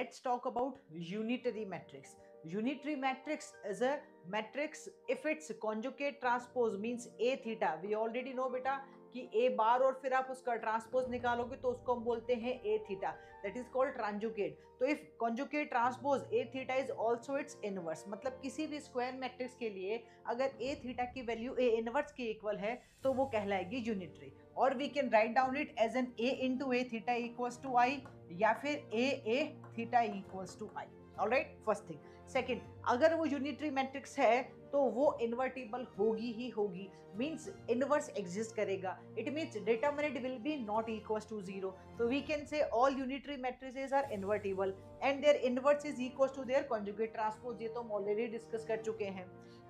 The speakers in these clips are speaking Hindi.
Let's talk about unitary matrix. Unitary matrix is a matrix if its conjugate transpose means a theta. We already know बेटा कि a बार और फिर आप उसका ट्रांसपोज निकालोगे तो उसको हम बोलते हैं a theta. That is called conjugate. तो if conjugate transpose a theta is also its inverse, मतलब किसी भी स्क्वायर मैट्रिक्स के लिए अगर a theta की वैल्यू a इनवर्स के इक्वल है तो वो कहलाएगी यूनिटरी. और we can write down it as an a into a theta equals to I या फिर a theta equals to I. Alright, first thing. Second, अगर वो यूनिटरी मैट्रिक्स है तो वो इन्वर्टिबल होगी ही होगी, मींस इनवर्स एग्जिस्ट करेगा. It means determinant will be not equals to 0. तो we can say all unitary matrices are invertible and their inverse is equals to their conjugate transpose. ये तो हम ऑलरेडी डिस्कस कर चुके हैं.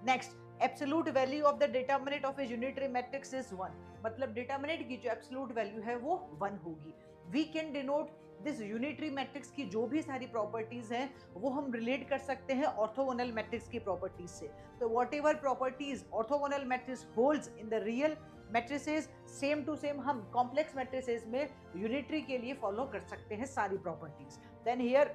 Next, absolute value of the determinant of a unitary matrix is 1. मतलब डिटरमिनेंट की जो एब्सोल्यूट वैल्यू है वो 1 होगी. We can denote this unitary matrix की जो भी सारी प्रॉपर्टीज हैं वो हम रिलेट कर सकते हैं ऑर्थोगोनल मैट्रिक्स की प्रॉपर्टीज से. तो whatever properties orthogonal matrix holds in the real matrices, same to same हम कॉम्प्लेक्स मैट्रिसेस में यूनिटरी के लिए फॉलो कर सकते हैं सारी properties. Then here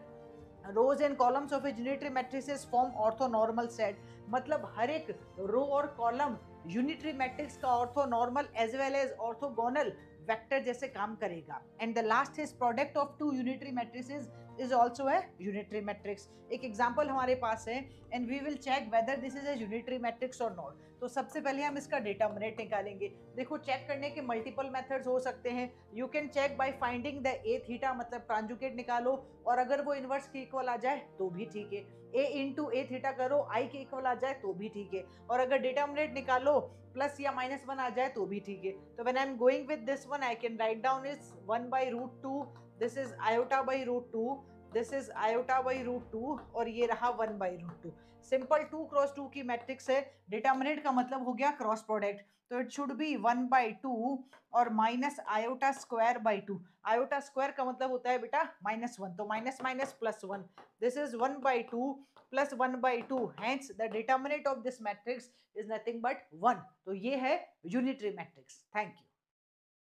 rows and columns of a unitary matrices form orthonormal set. मतलब हर एक रो और कॉलम यूनिटरी मैट्रिक्स का orthonormal as well as orthogonal vector जैसे काम करेगा. And the last is product of two unitary matrices is also a unitary matrix. एक एग्जांपल हमारे पास है and we will check whether this is a unitary matrix और नॉट. तो सबसे पहले हम इसका डिटरमिनेंट निकालेंगे. देखो, चेक करने के मल्टीपल मेथड्स हो सकते हैं. You can check by finding the A theta, मतलब ट्रांजुकेट निकालो और अगर वो इनवर्स के इक्वल आ जाए तो भी ठीक है. ए इंटू ए थीटा करो, आई के इक्वल आ जाए तो भी ठीक है. और अगर डिटरमिनेंट निकालो प्लस या -1 आ जाए तो भी ठीक है. तो when I am going with this one I can write down is 1/√2. This is iota/√2. This is iota/√2 और ये रहा 1/√2. सिंपल 2 क्रॉस 2 की मैट्रिक्स है. डिटरमिनेंट का मतलब हो गया क्रॉस प्रोडक्ट. तो इट शुड बी 1/2 और माइनस iota²/2. iota² का मतलब होता है बेटा -1, तो minus minus plus 1. This is 1/2 plus 1/2. Hence the determinant of this matrix is nothing but 1. तो ये है यूनिटरी मैट्रिक्स. Thank you.